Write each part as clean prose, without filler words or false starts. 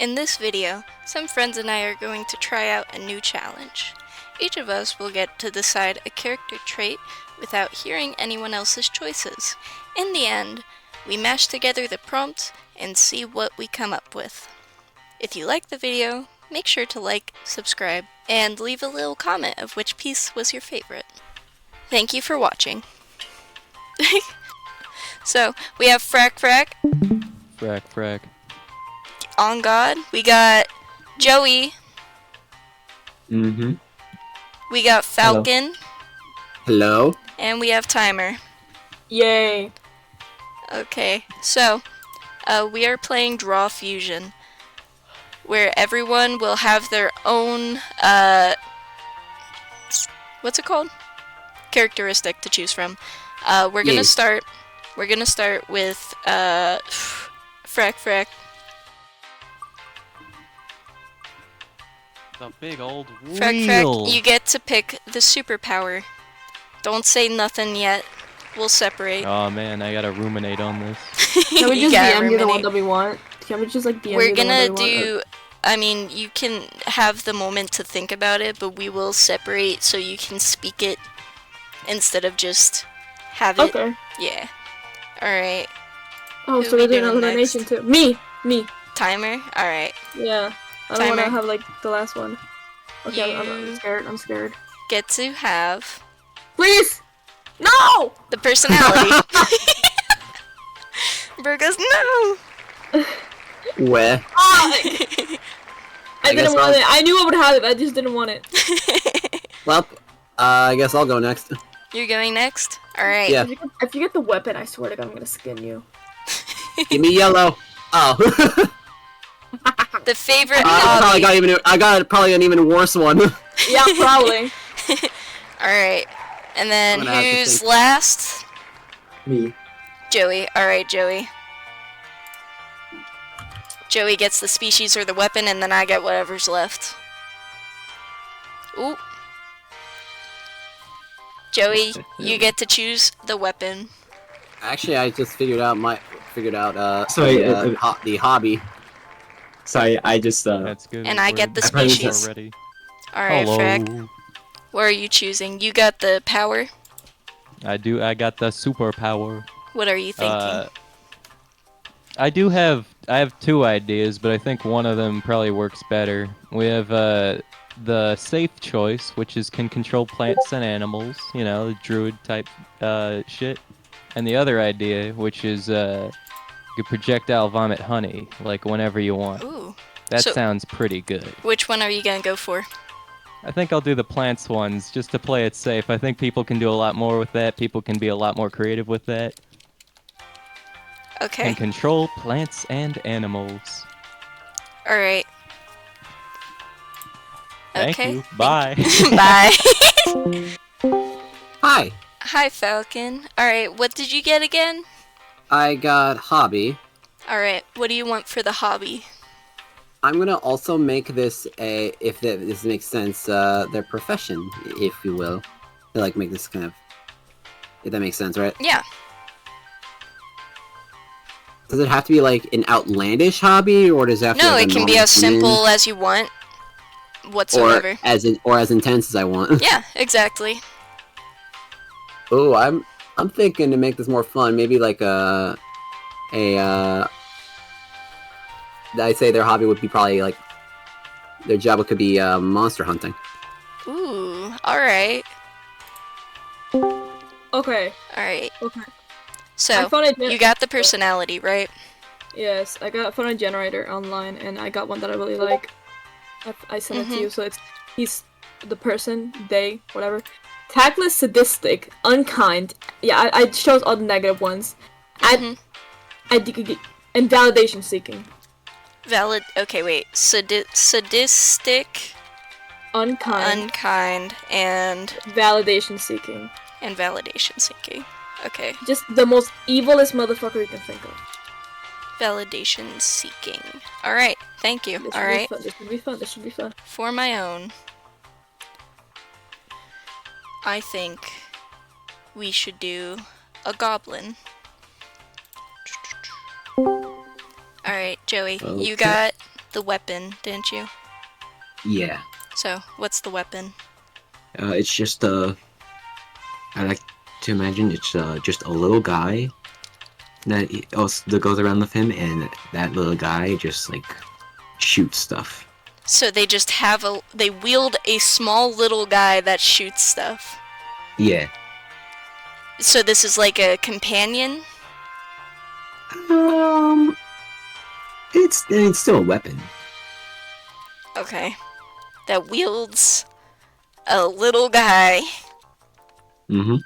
In this video, some friends and I are going to try out a new challenge. Each of us will get to decide a character trait without hearing anyone else's choices. In the end, we mash together the prompt and see what we come up with. If you like the video, make sure to like, subscribe, and leave a little comment of which piece was your favorite. Thank you for watching. So, we have Frack. Frack. On God. We got Joey. Mm-hmm. We got Falcon. Hello. And we have Timer. Yay. Okay, so we are playing Draw Fusion, where everyone will have their own what's it called? Characteristic to choose from. We're gonna start with Frack. The big old wheel. Frack, you get to pick the superpower. Don't say nothing yet. We'll separate. Oh man, I gotta ruminate on this. Can we just DM you the one that we want? Can we just like DM We're you the one gonna that we want? do. I mean, you can have the moment to think about it, but we will separate so you can speak it instead of just have it. Okay. Yeah. Alright. Oh, Who so we we're doing doing elimination next? too. Me. Timer? Alright. Yeah. I don't want to Timer. have like the last one. Okay, I'm You- scared. I'm scared. Get to have Please. No. the personality. Bro goes, no! Where? I I guess didn't want I'll- it. I knew I would have it. I just didn't want it. Well, I guess I'll go next. You're going next? Alright. Yeah. If you get the weapon, I swear to God, I'm gonna skin you. Give me yellow. Oh. The favorite I hobby. got probably an even worse one. Yeah, probably. Alright. And then I'm gonna have to who's think. last? Me. Joey. Alright, Joey. Joey gets the species or the weapon, and then I get whatever's left. Ooh. Joey, you get to choose the weapon. Actually, I just figured out Sorry, the hobby. Sorry, I just That's good. And I get the I probably species. Already. Alright, Hello. Frack. What are you choosing? You got the power? I got the superpower. What are you thinking? I have two ideas, but I think one of them probably works better. We have the safe choice, which is can control plants and animals, you know, the druid type shit. And the other idea, which is you could projectile vomit honey, like whenever you want. Ooh. That So- sounds pretty good. Which one are you gonna go for? I think I'll do the plants ones just to play it safe. I think people can do a lot more with that. People can be a lot more creative with that. Okay. And control plants and animals. Alright. Thank Okay. you. Bye. Bye. Hi. Hi, Falcon. Alright, what did you get again? I got hobby. Alright, what do you want for the hobby? I'm gonna also make this this makes sense, their profession, if you will. To like make this kind of, if that makes sense, right? Yeah. Does it have to be like an outlandish hobby, or does it have to No, be it like, a can be as non-human, simple as you want. Whatsoever. or as intense as I want? Yeah, exactly. Oh, I'm thinking to make this more fun. Maybe like I'd say their hobby would be probably like their job could be monster hunting. Ooh, alright. Okay. Alright. Okay. So, I found a you got the personality, right? Yes, I found a generator online, and I got one that I really like. I sent it to you, so he's the person, they, whatever. Tactless, sadistic, unkind. Yeah, I chose all the negative ones. And validation seeking. Okay, wait. Sadistic, unkind, and Validation seeking. validation seeking. Okay. Just the most evilest motherfucker you can think of. Validation seeking. Alright, thank you. This Alright. should be fun. This should be fun. For my own, I think we should do a goblin. Alright, Joey, you Okay. got the weapon, didn't you? Yeah. So, what's the weapon? It's just I like to imagine it's just a little guy that goes around with him, and that little guy just like shoots stuff. So they just have they wield a small little guy that shoots stuff. Yeah. So this is like a companion? It's still a weapon. Okay. That wields a little guy Mm-hmm.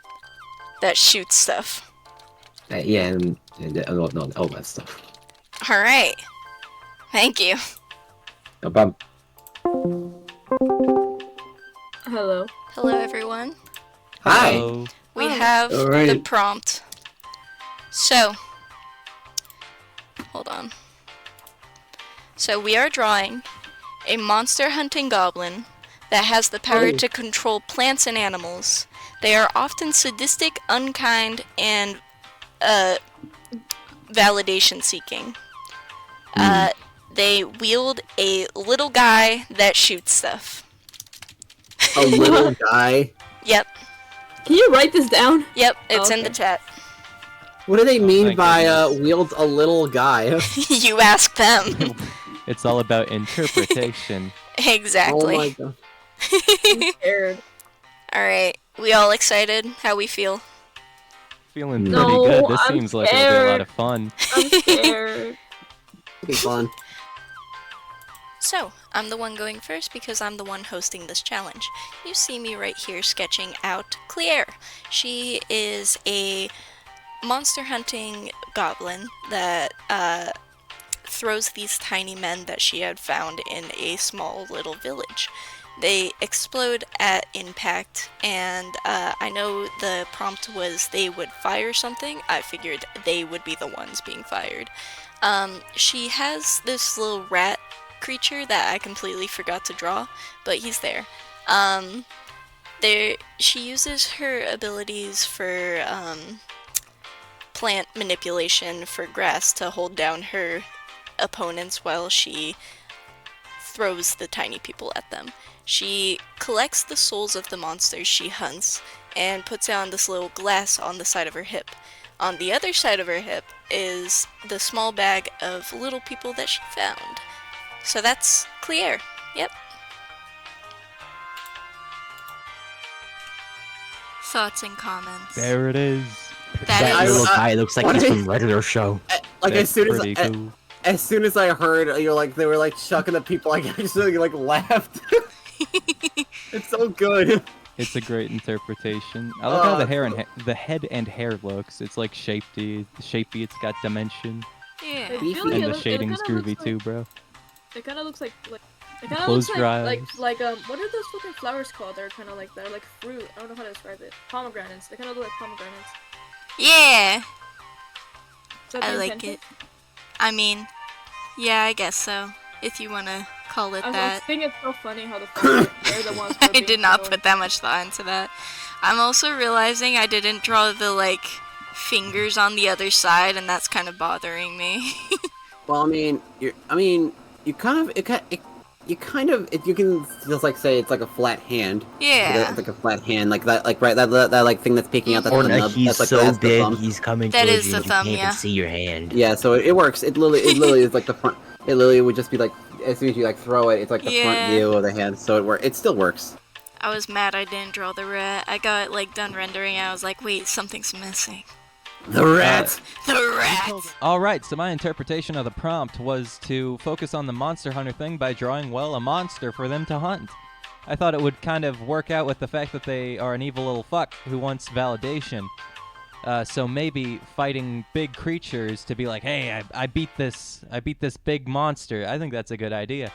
that shoots stuff. Yeah, and all that stuff. Alright. Thank you. No problem. Hello. Hello, everyone. Hi. Hello. We Hi. have the Alright. prompt. So, hold on. So we are drawing a monster hunting goblin that has the power to control plants and animals. They are often sadistic, unkind, and validation seeking. They wield a little guy that shoots stuff. A little guy. Yep, Can you write this down? yep, it's in the Okay. chat. What do they mean thank by goodness. wields a little guy? You ask them. It's all about interpretation. Exactly. Oh my god. I'm scared. Alright, we all excited? How we feel? Feeling No, pretty good. This I'm seems like it'll be a lot scared. of fun. I'm scared. It'll be fun. So, I'm the one going first because I'm the one hosting this challenge. You see me right here sketching out Claire. She is a monster hunting goblin that throws these tiny men that she had found in a small little village. They explode at impact, and I know the prompt was they would fire something. I figured they would be the ones being fired. She has this little rat creature that I completely forgot to draw, but he's there. She uses her abilities for plant manipulation for grass to hold down her opponents while she throws the tiny people at them. She collects the souls of the monsters she hunts and puts it on this little glass on the side of her hip. On the other side of her hip is the small bag of little people that she found. So that's Claire. Yep. Thoughts and comments. There it is. That I- is little guy looks like what he's is- from regular show. Like That's pretty as cool. as soon as I heard they were like chucking the people, I actually like laughed. It's so good. It's a great interpretation. I like how the hair cool. and the head and hair looks. It's like shapey. It's got dimension, yeah. I Beefy. feel like and it the look- it shading's kinda looks groovy like- too, bro. It kind of looks like it kind of Close looks your like eyes. what are those fucking flowers called? They're kind of like fruit. I don't know how to describe it. Pomegranates. They kind of look like pomegranates. Yeah. Is that I the like intention? it. I mean, yeah, I guess so. If you want to call it I was that. thinking it's so funny how the flowers they're the ones. who are I being did not thrown. put that much thought into that. I'm also realizing I didn't draw the, like, fingers on the other side, and that's kind of bothering me. Well, you can just like say it's like a flat hand. Yeah. It's like a flat hand, like that, like right, that like thing that's peeking out. That's Or the like nub. he's That's like so that's the big, thumb. he's coming That towards is you the and you thumb, can't yeah. even see your hand. Yeah, so it works. It literally is like the front. It literally would just be like as soon as you like throw it, it's like the front Yeah. view of the hand. So it still works. I was mad I didn't draw the rat. I got, like, done rendering, and I was like, wait, something's missing. The rat. The rat! All right, so my interpretation of the prompt was to focus on the monster hunter thing by drawing, well, a monster for them to hunt. I thought it would kind of work out with the fact that they are an evil little fuck who wants validation. So maybe fighting big creatures to be like, hey, I beat this big monster. I think that's a good idea.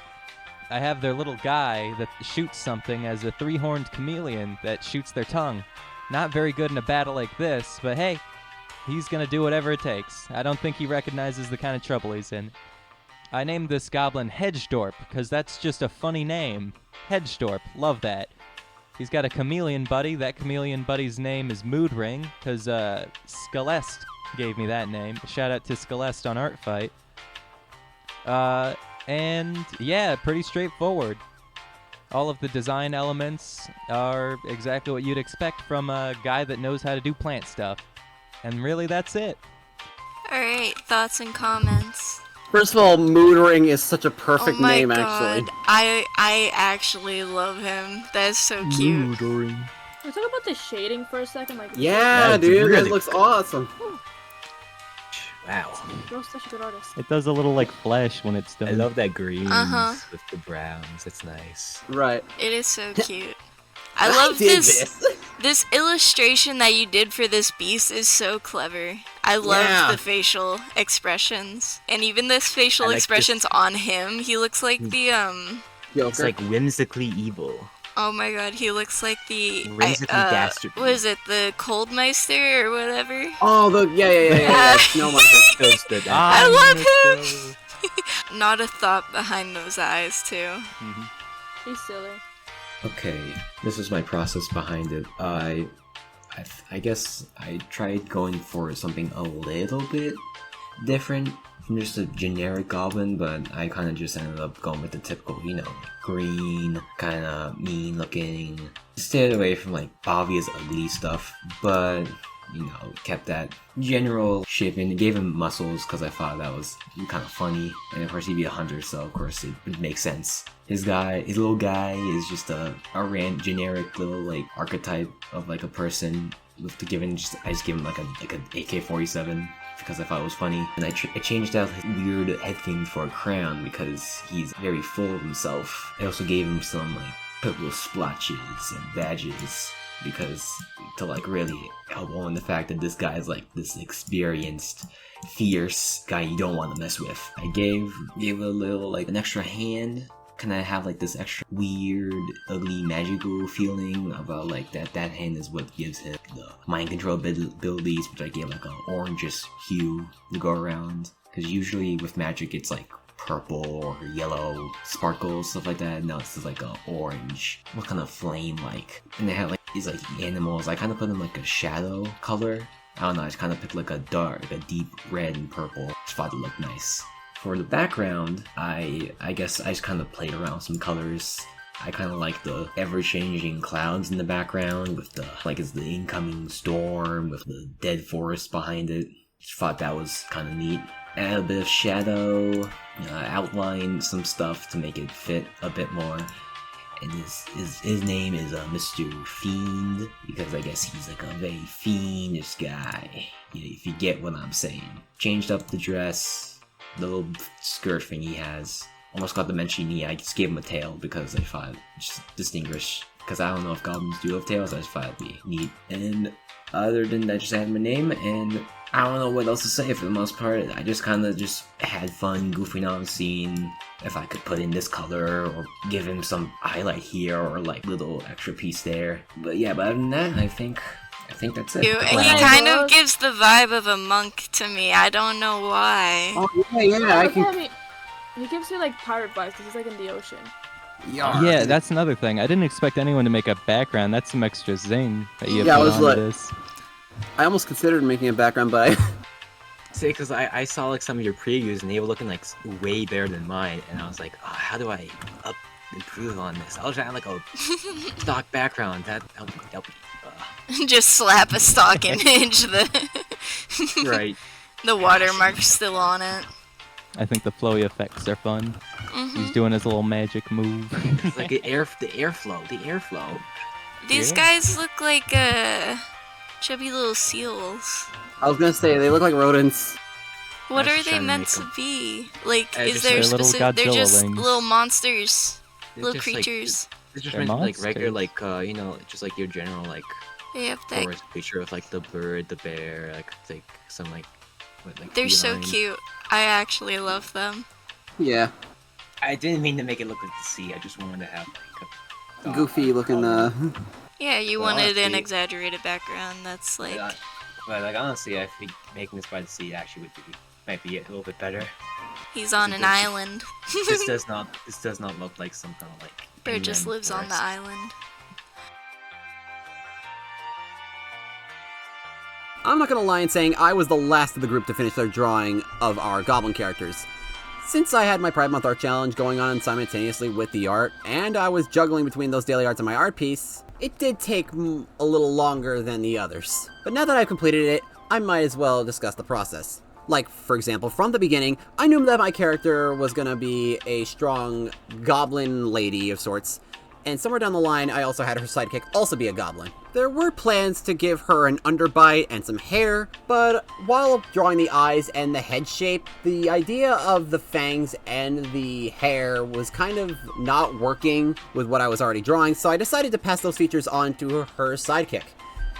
I have their little guy that shoots something as a three-horned chameleon that shoots their tongue. Not very good in a battle like this, but hey, he's gonna do whatever it takes. I don't think he recognizes the kind of trouble he's in. I named this goblin Hedgedorp because that's just a funny name. Hedgedorp, love that. He's got a chameleon buddy. That chameleon buddy's name is Moodring because 𝚱𝚘𝚠𝚍𝚕 gave me that name. Shout out to 𝚱𝚘𝚠𝚍 on Artfight. And yeah, pretty straightforward. All of the design elements are exactly what you'd expect from a guy that knows how to do plant stuff. And really, that's it. Alright, thoughts and comments. First of all, Mood Ring is such a perfect oh my name, god. actually. I actually love him. That is so cute. Can we talk about the shading for a second? Like, Yeah, That's dude, really that looks awesome. Wow. Bro's such a good artist. It does a little like flesh when it's done. I love that greens Uh-huh. with the browns. It's nice. Right. It is so cute. I love did this illustration that you did for this beast is so clever. I love Yeah. the facial expressions. And even this facial I like expressions on him. He looks like the It's like whimsically evil. oh my god, he looks like the Whimsically dastardly. what is it, the Coldmeister or whatever? Oh, yeah. Snow Monster. Shows that I love Mr. him! Not a thought behind those eyes too. He's silly. Okay, this is my process behind it. I guess I tried going for something a little bit different from just a generic goblin, but I kind of just ended up going with the typical, green, kind of mean looking. Stayed away from like obvious ugly stuff, but kept that general shape and gave him muscles because I thought that was kind of funny. And of course he'd be a hunter, so of course it would make sense. His little guy is just a generic little like archetype of like a person with the I just give him like an AK-47 because I thought it was funny. And I changed out his weird head thing for a crown because he's very full of himself. I also gave him some like purple splotches and badges because to like really help on the fact that this guy is like this experienced, fierce guy you don't want to mess with. I gave a little like an extra hand. Can I have like this extra weird, ugly, magical feeling about like that hand is what gives him the mind control abilities, which I gave like an orangish hue to go around. Because usually with magic it's like purple or yellow sparkles, stuff like that. No, this is like a orange, what kind of flame like. And they had like these like animals. I kind of put them like a shadow color. I don't know, I just kind of picked like a deep red and purple. Just thought it looked nice. For the background, I guess I just kind of played around with some colors. I kind of like the ever-changing clouds in the background with it's the incoming storm with the dead forest behind it. Just thought that was kind of neat. Add a bit of shadow, outline some stuff to make it fit a bit more. And his name is Mr. Fiend, because I guess he's like a very fiendish guy, if you get what I'm saying. Changed up the dress, the little skirt thing he has. Almost got the mention knee. I just gave him a tail because I thought just distinguish. Because I don't know if goblins do have tails, I just thought it'd be neat. And other than that, just added my name, and I don't know what else to say for the most part. I just kind of just had fun goofing on, seeing if I could put in this color or give him some highlight here or like little extra piece there. But yeah, but other than that, I think that's it. He kind of gives the vibe of a monk to me. I don't know why. Oh, yeah, I can... He gives me like pirate vibes because he's like in the ocean. Yeah, that's another thing. I didn't expect anyone to make a background. That's some extra zing that you have Yeah, I put was onto like- this. I almost considered making a background, but See, because I saw like some of your previews and they were looking like way better than mine, and I was like, oh, how do I improve on this? I'll try like a stock background. That'll be Just slap a stock image. right. The watermark's still on it. I think the flowy effects are fun. He's doing his little magic move. It's like the airflow. These guys look like chubby little seals. I was gonna say, they look like rodents. What I are was they trying to meant make to them- be? Like, I is just- there They're little specific? They're Godzilla just wings. little monsters, They're little just, like, creatures. It's just They're meant like regular, monsters. like just like your general like They have that. forest creature with like the bird, the bear, like some like They're so feline. cute. I actually love them. Yeah, I didn't mean to make it look like the sea. I just wanted to have like a goofy looking, Yeah, you Well, wanted an honestly- exaggerated background. That's like. But like honestly, I think making this by the sea actually might be a little bit better. He's on an island. This does not look like some kind of like Bird just inland lives on the forest. island. I'm not gonna lie in saying I was the last of the group to finish their drawing of our goblin characters. Since I had my Pride Month art challenge going on simultaneously with the art, and I was juggling between those daily arts and my art piece, it did take a little longer than the others. But now that I've completed it, I might as well discuss the process. Like, for example, from the beginning, I knew that my character was gonna be a strong goblin lady of sorts, and somewhere down the line, I also had her sidekick also be a goblin. There were plans to give her an underbite and some hair, but while drawing the eyes and the head shape, the idea of the fangs and the hair was kind of not working with what I was already drawing, so I decided to pass those features on to her sidekick.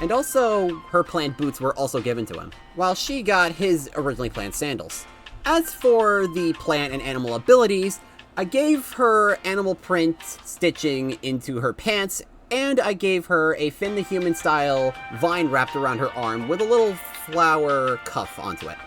And also, her planned boots were also given to him, while she got his originally planned sandals. As for the plant and animal abilities, I gave her animal print stitching into her pants, and I gave her a Finn the Human style vine wrapped around her arm with a little flower cuff onto it.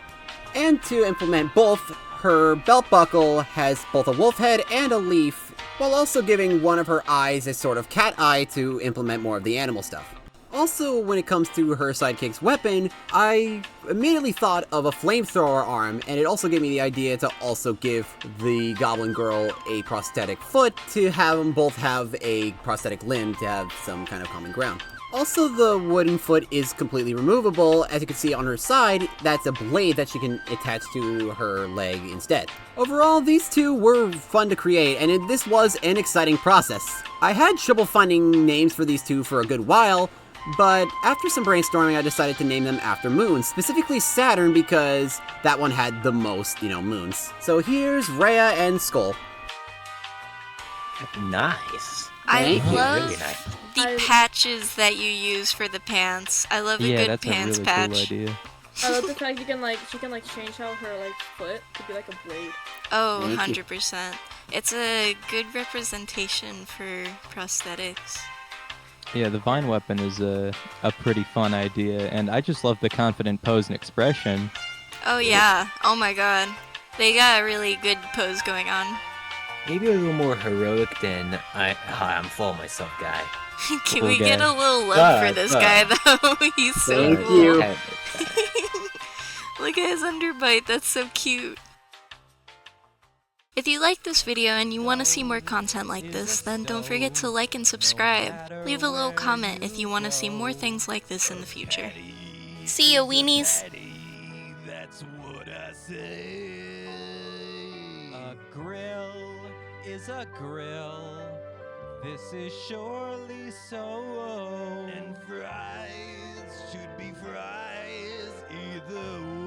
And to implement both, her belt buckle has both a wolf head and a leaf, while also giving one of her eyes a sort of cat eye to implement more of the animal stuff. Also, when it comes to her sidekick's weapon, I immediately thought of a flamethrower arm, and it also gave me the idea to also give the goblin girl a prosthetic foot to have them both have a prosthetic limb to have some kind of common ground. Also, the wooden foot is completely removable. As you can see on her side, that's a blade that she can attach to her leg instead. Overall, these two were fun to create, and this was an exciting process. I had trouble finding names for these two for a good while, but after some brainstorming, I decided to name them after moons, specifically Saturn because that one had the most, moons. So here's Rhea and Skull. Nice. I Thank you. love Really nice. the patches that you use for the pants. I love a Yeah, good that's a pants really patch. cool idea. I love the fact she can change out her foot to be like a blade. Oh, Thank you. 100%. It's a good representation for prosthetics. Yeah, the vine weapon is a pretty fun idea, and I just love the confident pose and expression. Oh yeah, oh my god. They got a really good pose going on. Maybe a little more heroic than I'm full of myself guy. Can Cool we get guy. a little love for this guy though? He's so Thank cool. you. Look at his underbite, that's so cute. If you like this video and you want to see more content like this, then don't forget to like and subscribe. Leave a little comment if you want to see more things like this in the future. See ya, weenies! That's what I say. A grill is a grill. This is surely so. And fries should be fries either way.